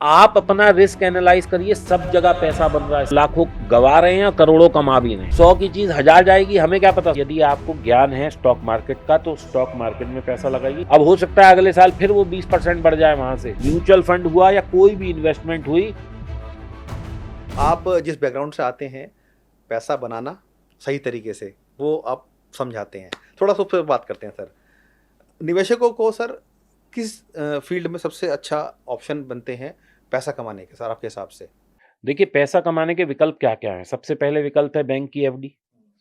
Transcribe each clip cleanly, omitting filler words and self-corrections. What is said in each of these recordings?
आप अपना risk analyse करिए, सब जगह पैसा बन रहा है, लाखों गवा रहे हैं, करोड़ों कमा भी रहे हैं। 100 की चीज 1000 जाएगी, हमें क्या पता। यदि आपको ज्ञान है स्टॉक मार्केट का तो स्टॉक मार्केट में पैसा लगाइए। अब हो सकता है अगले साल फिर वो 20% बढ़ जाए वहां से। म्यूचुअल फंड हुआ या कोई भी इन्वेस्टमेंट हुई। आप जिस बैकग्राउंड से आते हैं, पैसा बनाना सही तरीके से वो आप समझाते हैं। थोड़ा सा उस पर बात करते हैं सर। निवेशकों को सर किस फील्ड में सबसे अच्छा ऑप्शन बनते हैं पैसा कमाने के सर आपके हिसाब से? देखिए, पैसा कमाने के विकल्प क्या क्या है। सबसे पहले विकल्प है बैंक की एफडी।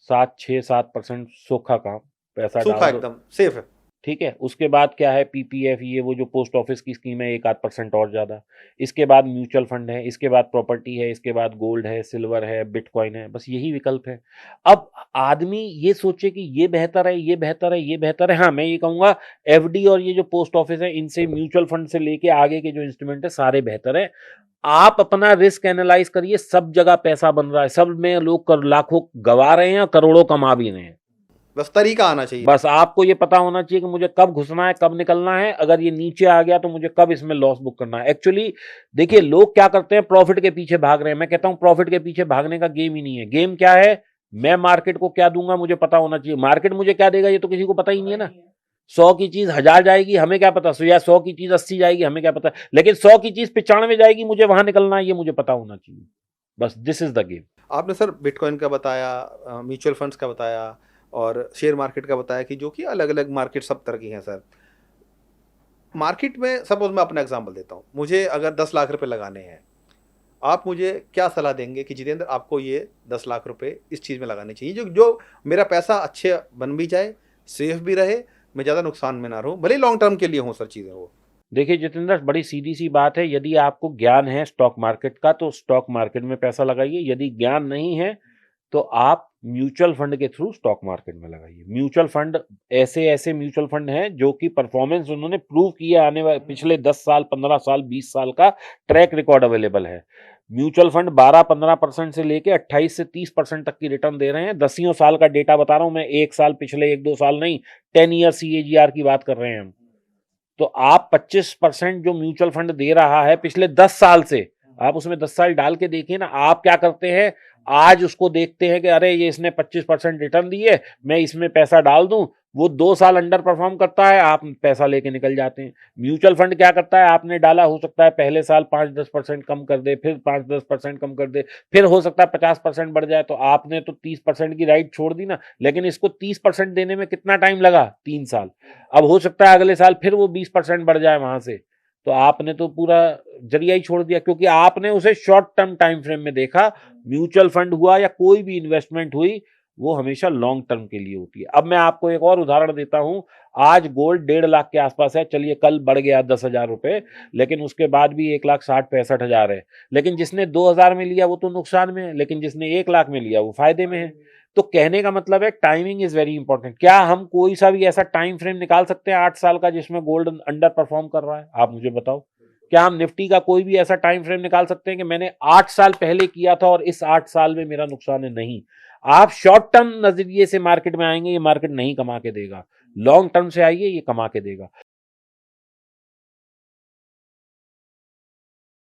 7-6-7% सोखा काम, पैसा सूखा डाल दो। एकदम सेफ है। ठीक है। उसके बाद क्या है, पीपीएफ, ये वो जो पोस्ट ऑफिस की स्कीम है, 1-8% और ज़्यादा। इसके बाद म्यूचुअल फंड है, इसके बाद प्रॉपर्टी है, इसके बाद गोल्ड है, सिल्वर है, बिटकॉइन है। बस यही विकल्प है। अब आदमी ये सोचे कि ये बेहतर है, ये बेहतर है, ये बेहतर है। हाँ, मैं ये कहूँगा एफडी और ये जो पोस्ट ऑफिस है, इनसे म्यूचुअल फंड से लेके आगे के जो इंस्ट्रूमेंट है सारे बेहतर है। आप अपना रिस्क एनालाइज करिए, सब जगह पैसा बन रहा है, सब में लोग लाखों गवा रहे हैं, करोड़ों कमा भी रहे हैं। बस तरीका आना चाहिए। बस आपको ये पता होना चाहिए कि मुझे कब घुसना है, कब निकलना है। अगर ये नीचे आ गया तो मुझे कब इसमें लॉस बुक करना है। एक्चुअली देखिए, लोग क्या करते हैं, प्रॉफिट के पीछे भाग रहे हैं। मैं कहता हूं प्रॉफिट के पीछे भागने का गेम ही नहीं है। गेम क्या है, मैं मार्केट को क्या दूंगा मुझे पता होना चाहिए। मार्केट मुझे क्या देगा ये तो किसी को पता ही नहीं है ना। 100 की चीज 1000 जाएगी, हमें क्या पता। या 100 की चीज 80 जाएगी, हमें क्या पता। लेकिन 100 की चीज 95 जाएगी, मुझे वहां निकलना है, ये मुझे पता होना चाहिए। बस दिस इज द गेम। आपने सर बिटकॉइन का बताया, म्यूचुअल फंड्स का बताया और शेयर मार्केट का बताया कि जो कि अलग अलग मार्केट सब तरह की हैं सर। मार्केट में सपोज मैं अपना एग्जांपल देता हूँ, मुझे अगर 10 लाख रुपए लगाने हैं, आप मुझे क्या सलाह देंगे कि जितेंद्र आपको ये 10 लाख रुपए इस चीज़ में लगाने चाहिए जो जो मेरा पैसा अच्छे बन भी जाए, सेफ भी रहे, मैं ज़्यादा नुकसान में ना रहूँ, भले लॉन्ग टर्म के लिए हों सर चीज़ें वो? देखिए जितेंद्र, बड़ी सीधी सी बात है। यदि आपको ज्ञान है स्टॉक मार्केट का तो स्टॉक मार्केट में पैसा लगाइए। यदि ज्ञान नहीं है तो आप म्यूचुअल फंड के थ्रू स्टॉक मार्केट में लगाइए। म्यूचुअल फंड ऐसे ऐसे म्यूचुअल फंड हैं जो कि परफॉर्मेंस उन्होंने प्रूव किया, आने वाले पिछले 10 साल, 15 साल, 20 साल का ट्रैक रिकॉर्ड अवेलेबल है। म्यूचुअल फंड 12-15% से लेके 28 से 30% तक की रिटर्न दे रहे हैं। 10 साल का डेटा बता रहा हूं मैं, एक साल पिछले 1-2 साल नहीं, 10 ईयर CAGR की बात कर रहे हैं हम। तो आप 25% जो म्यूचुअल फंड दे रहा है पिछले 10 साल से, आप उसमें 10 साल डाल के देखिए ना। आप क्या करते हैं, आज उसको देखते हैं कि अरे ये इसने 25% रिटर्न दी है, मैं इसमें पैसा डाल दूं। वो 2 साल अंडर परफॉर्म करता है, आप पैसा लेके निकल जाते हैं। म्यूचुअल फंड क्या करता है, आपने डाला, हो सकता है पहले साल 5-10% कम कर दे, फिर 5-10% कम कर दे, फिर हो सकता है 50% बढ़ जाए। तो आपने तो 30% की राइट छोड़ दी ना। लेकिन इसको 30% देने में कितना टाइम लगा, 3 साल। अब हो सकता है अगले साल फिर वो 20% बढ़ जाए वहां से। तो आपने तो पूरा जरिया ही छोड़ दिया, क्योंकि आपने उसे शॉर्ट टर्म टाइम फ्रेम में देखा। म्यूचुअल फंड हुआ या कोई भी इन्वेस्टमेंट हुई, वो हमेशा लॉन्ग टर्म के लिए होती है। अब मैं आपको एक और उदाहरण देता हूं। आज गोल्ड 1.5 लाख के आसपास है। चलिए कल बढ़ गया 10,000 रुपए, लेकिन उसके बाद भी 1,60,65,000 है। लेकिन जिसने 2,000 में लिया वो तो नुकसान में है, लेकिन जिसने 1 लाख में लिया वो फायदे में है। तो कहने का मतलब है टाइमिंग इज वेरी इंपॉर्टेंट। क्या हम कोई सा भी ऐसा टाइम फ्रेम निकाल सकते हैं 8 साल का जिसमें गोल्ड अंडर परफॉर्म कर रहा है? आप मुझे बताओ। क्या हम निफ्टी का कोई भी ऐसा टाइम फ्रेम निकाल सकते हैं कि मैंने 8 साल पहले किया था और इस 8 साल में मेरा नुकसान है? नहीं। आप शॉर्ट टर्म नजरिए से मार्केट में आएंगे, ये मार्केट नहीं कमा के देगा। लॉन्ग टर्म से आइए, ये कमा के देगा।